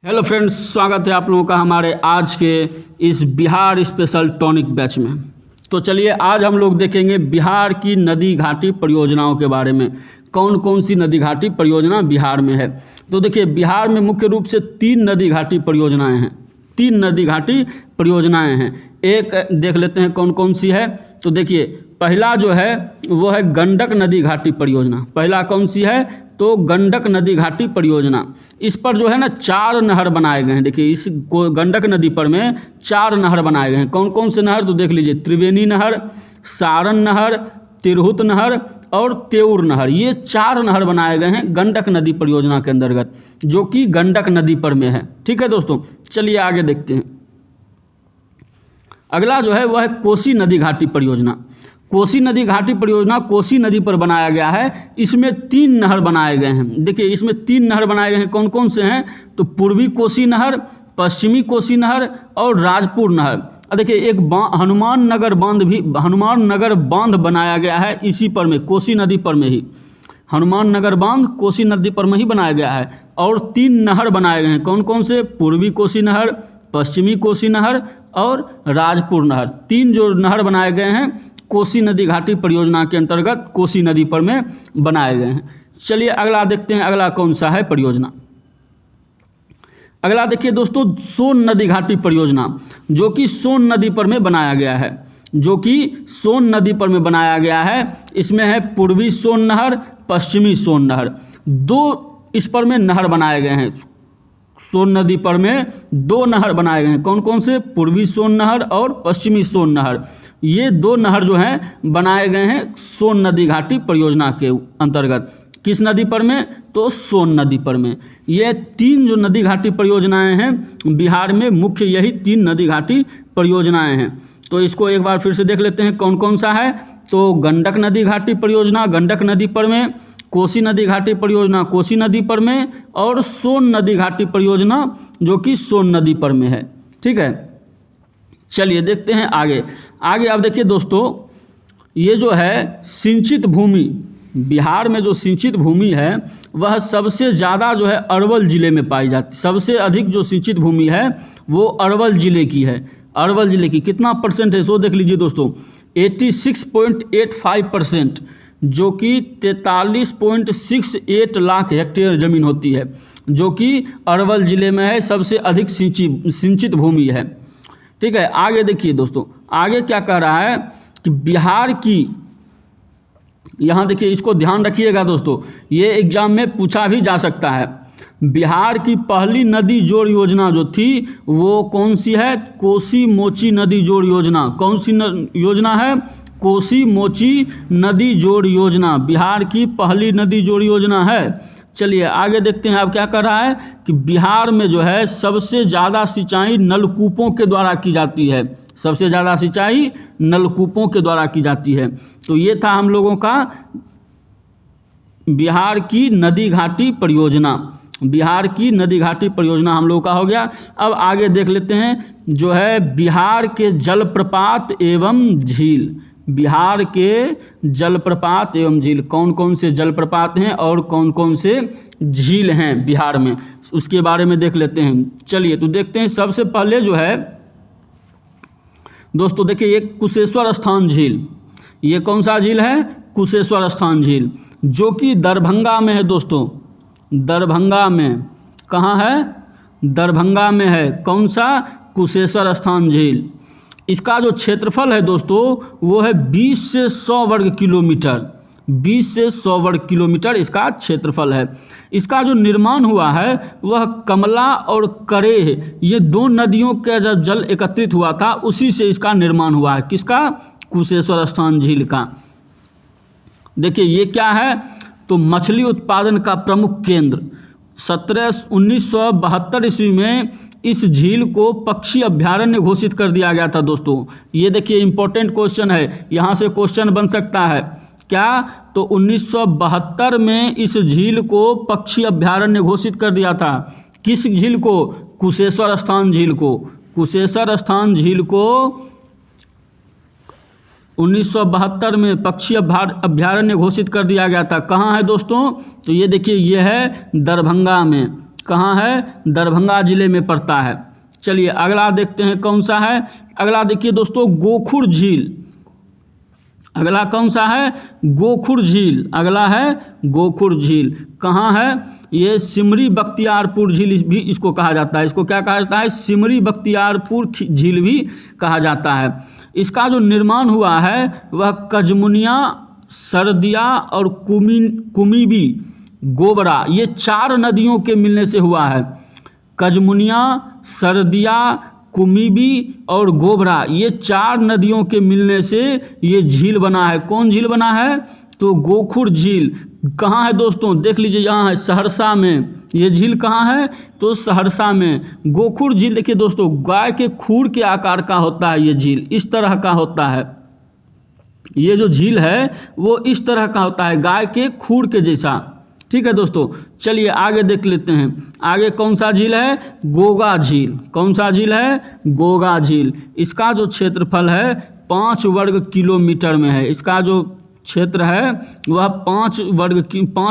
Hello friends, स्वागत है आप लोगों का हमारे आज के इस बिहार स्पेशल टॉनिक बैच में। तो चलिए आज हम लोग देखेंगे बिहार की नदी घाटी परियोजनाओं के बारे में। कौन कौन सी नदी घाटी परियोजना बिहार में है। तो देखिए बिहार में मुख्य रूप से 3 नदी घाटी परियोजनाएं हैं। 3 नदी घाटी परियोजनाएं हैं। एक देख लेते हैं कौन कौन सी है। तो देखिए पहला जो है वो है गंडक नदी घाटी परियोजना। पहला कौन सी है तो गंडक नदी घाटी परियोजना। इस पर जो है ना 4 नहर बनाए गए हैं। देखिए इस गंडक नदी पर में 4 नहर बनाए गए हैं। कौन कौन से नहर तो देख लीजिए, त्रिवेणी नहर, सारण नहर, तिरहुत नहर और तेउर नहर। ये 4 नहर बनाए गए हैं गंडक नदी परियोजना के अंतर्गत, जो कि गंडक नदी पर में है। ठीक है दोस्तों, चलिए आगे देखते हैं। अगला जो है वह है कोसी नदी घाटी परियोजना। कोसी नदी घाटी परियोजना कोसी नदी पर बनाया गया है। इसमें 3 नहर बनाए गए हैं। देखिए इसमें 3 नहर बनाए गए हैं। कौन कौन से हैं तो पूर्वी कोसी नहर, पश्चिमी कोसी नहर और राजपुर नहर। देखिए एक हनुमान नगर बांध बनाया गया है इसी पर में, कोसी नदी पर में ही। हनुमान नगर बांध कोसी नदी पर में ही बनाया गया है। और 3 नहर बनाए गए हैं। कौन कौन से, पूर्वी कोसी नहर, पश्चिमी कोसी नहर और राजपुर नहर। 3 जो नहर बनाए गए हैं कोसी नदी घाटी परियोजना के अंतर्गत कोसी नदी पर में बनाए गए हैं। चलिए अगला देखते हैं, अगला कौन सा है परियोजना। अगला देखिए दोस्तों सोन नदी घाटी परियोजना, जो कि सोन नदी पर में बनाया गया है। इसमें है पूर्वी सोन नहर, पश्चिमी सोन नहर। 2 इस पर में नहर बनाए गए हैं। सोन नदी पर में 2 नहर बनाए गए हैं। कौन कौन से, पूर्वी सोन नहर और पश्चिमी सोन नहर। ये 2 नहर जो हैं बनाए गए हैं सोन नदी घाटी परियोजना के अंतर्गत। किस नदी पर में तो सोन नदी पर में। ये 3 जो नदी घाटी परियोजनाएं हैं बिहार में, मुख्य यही 3 नदी घाटी परियोजनाएं हैं। तो इसको एक बार फिर से देख लेते हैं कौन कौन सा है। तो गंडक नदी घाटी परियोजना गंडक नदी पर में, कोसी नदी घाटी परियोजना कोसी नदी पर में और सोन नदी घाटी परियोजना जो कि सोन नदी पर में है। ठीक है, चलिए देखते हैं आगे। अब देखिए दोस्तों, ये जो है सिंचित भूमि, बिहार में जो सिंचित भूमि है वह सबसे ज़्यादा जो है अरवल ज़िले में पाई जाती। सबसे अधिक जो सिंचित भूमि है वो अरवल ज़िले की है। अरवल ज़िले की कितना परसेंट है सो देख लीजिए दोस्तों, 86.85%, जो कि 43.68 लाख हेक्टेयर ज़मीन होती है, जो कि अरवल ज़िले में है। सबसे अधिक सिंचित भूमि है। ठीक है, आगे देखिए दोस्तों, आगे क्या कह रहा है कि बिहार की, यहाँ देखिए इसको ध्यान रखिएगा दोस्तों, ये एग्जाम में पूछा भी जा सकता है। बिहार की पहली नदी जोड़ योजना जो थी वो कौन सी है, कोसी मोची नदी जोड़ योजना। कौन सी योजना है, कोसी मोची नदी जोड़ योजना बिहार की पहली नदी जोड़ योजना है। चलिए आगे देखते हैं। अब क्या कर रहा है कि बिहार में जो है सबसे ज़्यादा सिंचाई नलकूपों के द्वारा की जाती है। सबसे ज़्यादा सिंचाई नलकूपों के द्वारा की जाती है। तो ये था हम लोगों का बिहार की नदी घाटी परियोजना। बिहार की नदी घाटी परियोजना हम लोगों का हो गया। अब आगे देख लेते हैं जो है बिहार के जलप्रपात एवं झील। बिहार के जलप्रपात एवं झील, कौन कौन से जलप्रपात हैं और कौन कौन से झील हैं बिहार में, उसके बारे में देख लेते हैं। चलिए तो देखते हैं। सबसे पहले जो है दोस्तों देखिए ये कुशेश्वर स्थान झील। ये कौन सा झील है, कुशेश्वर स्थान झील, जो कि दरभंगा में है दोस्तों। दरभंगा में, कहाँ है, दरभंगा में है। कौन सा, कुशेश्वर स्थान झील। इसका जो क्षेत्रफल है दोस्तों वो है 20 से 100 वर्ग किलोमीटर। 20 से 100 वर्ग किलोमीटर इसका क्षेत्रफल है। इसका जो निर्माण हुआ है वह कमला और करेह, ये 2 नदियों का जब जल एकत्रित हुआ था उसी से इसका निर्माण हुआ है। किसका, कुशेश्वर स्थान झील का। देखिए ये क्या है तो मछली उत्पादन का प्रमुख केंद्र। 1972 ईस्वी में इस झील को पक्षी अभ्यारण्य घोषित कर दिया गया था दोस्तों। ये देखिए इंपॉर्टेंट क्वेश्चन है, यहाँ से क्वेश्चन बन सकता है। क्या तो 1972 में इस झील को पक्षी अभ्यारण्य घोषित कर दिया था। किस झील को, कुशेश्वर स्थान झील को। कुशेश्वर स्थान झील को 1972 में पक्षी अभ्यारण्य घोषित कर दिया गया था। कहाँ है दोस्तों तो ये देखिए ये है दरभंगा में। कहाँ है, दरभंगा जिले में पड़ता है। चलिए अगला देखते हैं कौन सा है। अगला देखिए दोस्तों, गोखुर झील। अगला कौन सा है, गोखुर झील। अगला है गोखुर झील, कहाँ है, ये सिमरी बख्तियारपुर झील भी इसको कहा जाता है। इसको क्या कहा जाता है, सिमरी बख्तियारपुर झील भी कहा जाता है। इसका जो निर्माण हुआ है वह कजमुनिया, सरदिया और कुमीबी गोबरा, ये 4 नदियों के मिलने से हुआ है। कजमुनिया, सरदिया, कुमीबी और गोबरा, ये 4 नदियों के मिलने से ये झील बना है। कौन झील बना है, तो गोखुर झील। कहाँ है दोस्तों, देख लीजिए, यहाँ है सहरसा में। ये झील कहाँ है, तो सहरसा में। गोखुर झील देखिए दोस्तों, गाय के खूर के आकार का होता है। ये झील इस तरह का होता है। ये जो झील है वो इस तरह का होता है, गाय के खूर के जैसा। ठीक है दोस्तों, चलिए आगे देख लेते हैं। आगे कौन सा झील है, गोगा झील। कौन सा झील है, गोगा झील। इसका जो क्षेत्रफल है 5 वर्ग किलोमीटर में है। इसका जो क्षेत्र है वह 5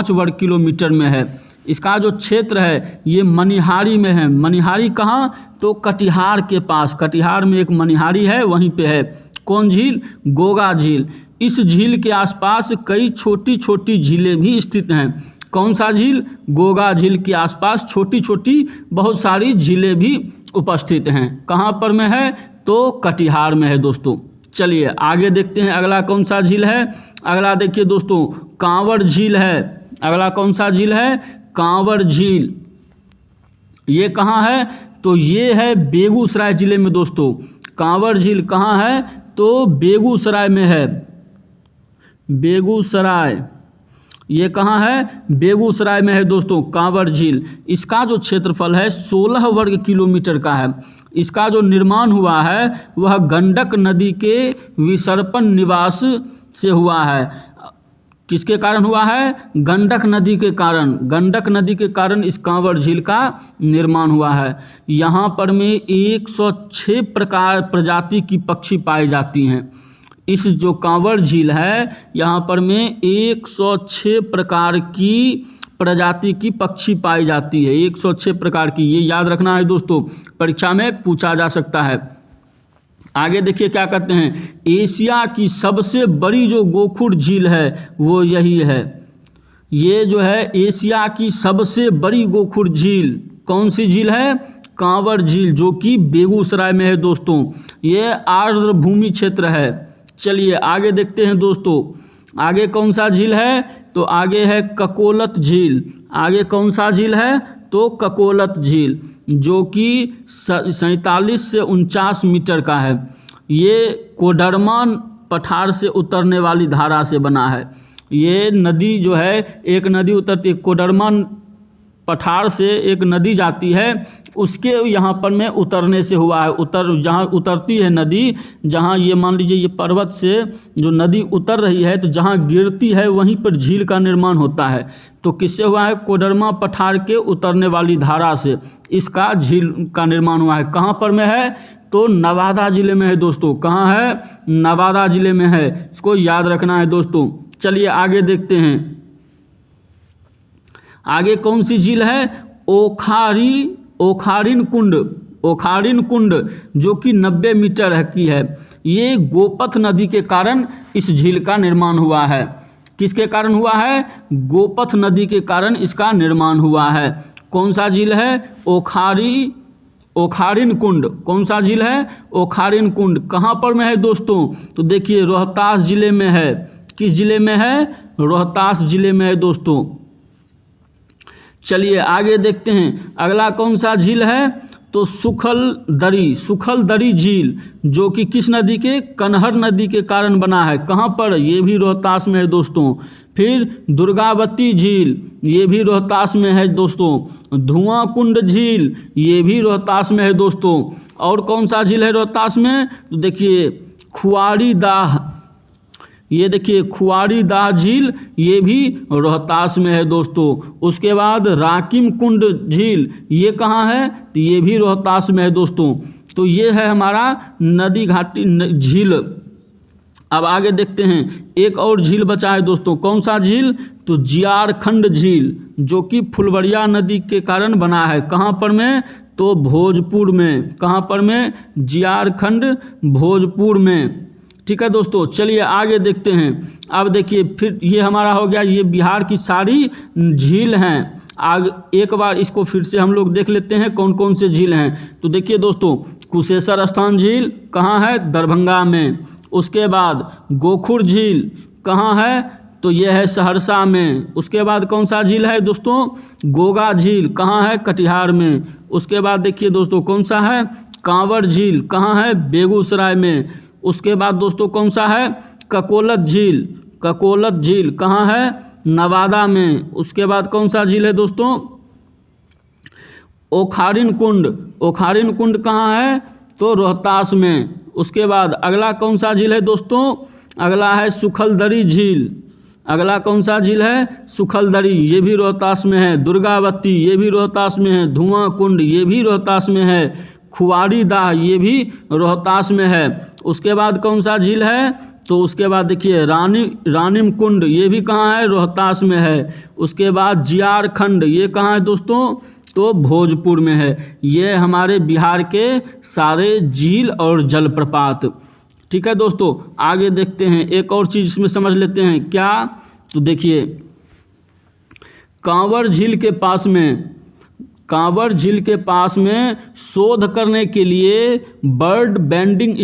वर्ग किलोमीटर में है। इसका जो क्षेत्र है ये मनिहारी में है। मनिहारी कहाँ, तो कटिहार के पास। कटिहार में एक मनिहारी है, वहीं पे है। कौन झील, गोगा झील। इस झील के आसपास कई छोटी छोटी झीलें भी स्थित हैं। कौन सा झील, गोगा झील के आसपास छोटी छोटी बहुत सारी झीलें भी उपस्थित हैं। कहाँ पर में है, तो कटिहार में है दोस्तों। चलिए आगे देखते हैं अगला कौन सा झील है। अगला देखिए दोस्तों, कांवड़ झील है। अगला कौन सा झील है, कांवड़ झील। ये कहाँ है, तो ये है बेगूसराय जिले में दोस्तों। कांवड़ झील कहाँ है, तो बेगूसराय में है। बेगूसराय, ये कहाँ है, बेगूसराय में है दोस्तों कांवड़ झील। इसका जो क्षेत्रफल है 16 वर्ग किलोमीटर का है। इसका जो निर्माण हुआ है वह गंडक नदी के विसर्पण निवास से हुआ है। किसके कारण हुआ है, गंडक नदी के कारण। गंडक नदी के कारण इस कांवड़ झील का निर्माण हुआ है। यहाँ पर में 106 प्रजाति की पक्षी पाई जाती हैं। इस जो कांवड़ झील है यहाँ पर में 106 प्रकार की प्रजाति की पक्षी पाई जाती है। 106 प्रकार की, ये याद रखना है दोस्तों, परीक्षा में पूछा जा सकता है। आगे देखिए क्या कहते हैं, एशिया की सबसे बड़ी जो गोखुर झील है वो यही है। ये जो है एशिया की सबसे बड़ी गोखुर झील कौन सी झील है, कांवड़ झील, जो कि बेगूसराय में है दोस्तों। ये आर्द्र भूमि क्षेत्र है। चलिए आगे देखते हैं दोस्तों, आगे कौन सा झील है, तो आगे है ककोलत झील। आगे कौन सा झील है, तो ककोलत झील, जो कि 47 से 49 मीटर का है। ये कोडरमा पठार से उतरने वाली धारा से बना है। ये नदी जो है, एक नदी उतरती है कोडरमा पठार से, एक नदी जाती है, उसके यहाँ पर में उतरने से हुआ है। जहाँ उतरती है नदी, जहाँ ये मान लीजिए ये पर्वत से जो नदी उतर रही है, तो जहाँ गिरती है वहीं पर झील का निर्माण होता है। तो किससे हुआ है, कोडरमा पठार के उतरने वाली धारा से इसका झील का निर्माण हुआ है। कहाँ पर में है, तो नवादा जिले में है दोस्तों। कहाँ है, नवादा जिले में है। इसको याद रखना है दोस्तों। चलिए आगे देखते हैं, आगे कौन सी झील है, ओखारिन कुंड, जो कि 90 मीटर की है। ये गोपथ नदी के कारण इस झील का निर्माण हुआ है। किसके कारण हुआ है, गोपथ नदी के कारण इसका निर्माण हुआ है। कौन सा झील है, ओखारिन कुंड। कौन सा झील है, ओखारिन कुंड। कहाँ पर में है दोस्तों, तो देखिए रोहतास जिले में है। किस जिले में है, रोहतास जिले में है दोस्तों। चलिए आगे देखते हैं, अगला कौन सा झील है, तो सुखल दरी झील, जो कि किस नदी के, कनहर नदी के कारण बना है। कहाँ पर, ये भी रोहतास में है दोस्तों। फिर दुर्गावती झील, ये भी रोहतास में है दोस्तों। धुआं कुंड झील, ये भी रोहतास में है दोस्तों। और कौन सा झील है रोहतास में, तो देखिए खुआरी दाह, ये देखिए खुआरी दाह झील, ये भी रोहतास में है दोस्तों। उसके बाद राकिम कुंड झील, ये कहाँ है, तो ये भी रोहतास में है दोस्तों। तो ये है हमारा नदी घाटी झील अब आगे देखते हैं, एक और झील बचा है दोस्तों। कौन सा झील? तो जियारखंड झील, जो कि फुलवरिया नदी के कारण बना है। कहाँ पर में? तो भोजपुर में। कहाँ पर में? जियारखंड भोजपुर में। ठीक है दोस्तों, चलिए आगे देखते हैं। अब देखिए, फिर ये हमारा हो गया, ये बिहार की सारी झील हैं। आगे एक बार इसको फिर से हम लोग देख लेते हैं कौन कौन से झील हैं। तो देखिए दोस्तों, कुशेश्वर स्थान झील कहाँ है? दरभंगा में। उसके बाद गोखुर झील कहाँ है? तो यह है सहरसा में। उसके बाद कौन सा झील है दोस्तों? गोगा झील कहाँ है? कटिहार में। उसके बाद देखिए दोस्तों, कौन सा है? कांवर झील कहाँ है? बेगूसराय में। उसके बाद दोस्तों कौन सा है? ककोलत झील। ककोलत झील कहाँ है? नवादा में। उसके बाद कौन सा झील है दोस्तों? ओखारिन कुंड। ओखारिन कुंड कहाँ है? तो रोहतास में। उसके बाद अगला कौन सा झील है दोस्तों? अगला है सुखलदरी झील। अगला कौन सा झील है? सुखलदरी, ये भी रोहतास में है। दुर्गावती, ये भी रोहतास में है। धुआं कुंड, ये भी रोहतास में है। खुआरी दाह, ये भी रोहतास में है। उसके बाद कौन सा झील है? तो उसके बाद देखिए रानीम कुंड, ये भी कहाँ है? रोहतास में है। उसके बाद जियारखंड, ये कहाँ है दोस्तों? तो भोजपुर में है। ये हमारे बिहार के सारे झील और जलप्रपात। ठीक है दोस्तों, आगे देखते हैं। एक और चीज़ इसमें समझ लेते हैं, क्या? तो देखिए, कांवर झील के पास में, कांवर झील के पास में शोध करने के लिए बर्ड बैंडिंग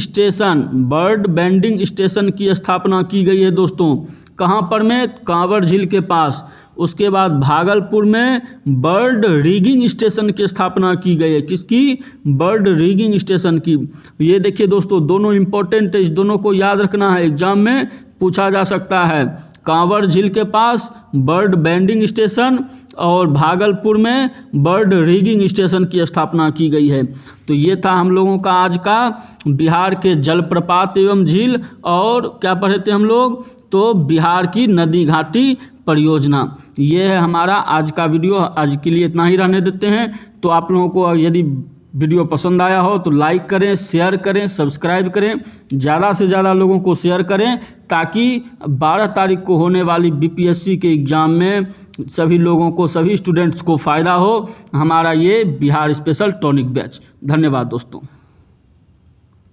स्टेशन की स्थापना की गई है दोस्तों। कहाँ पर में? कांवर झील के पास। उसके बाद भागलपुर में बर्ड रिगिंग स्टेशन की स्थापना की गई है। किसकी? बर्ड रिगिंग स्टेशन की। ये देखिए दोस्तों, दोनों इंपॉर्टेंट है, इस दोनों को याद रखना है, एग्जाम में पूछा जा सकता है। कांवर झील के पास बर्ड बैंडिंग स्टेशन और भागलपुर में बर्ड रिगिंग स्टेशन की स्थापना की गई है। तो ये था हम लोगों का आज का बिहार के जलप्रपात एवं झील, और क्या पढ़े थे हम लोग? तो बिहार की नदी घाटी परियोजना। ये है हमारा आज का वीडियो। आज के लिए इतना ही रहने देते हैं। तो आप लोगों को यदि वीडियो पसंद आया हो तो लाइक करें, शेयर करें, सब्सक्राइब करें, ज़्यादा से ज़्यादा लोगों को शेयर करें, ताकि 12 तारीख को होने वाली बीपीएससी के एग्ज़ाम में सभी लोगों को, सभी स्टूडेंट्स को फ़ायदा हो हमारा ये बिहार स्पेशल टॉनिक बैच। धन्यवाद दोस्तों।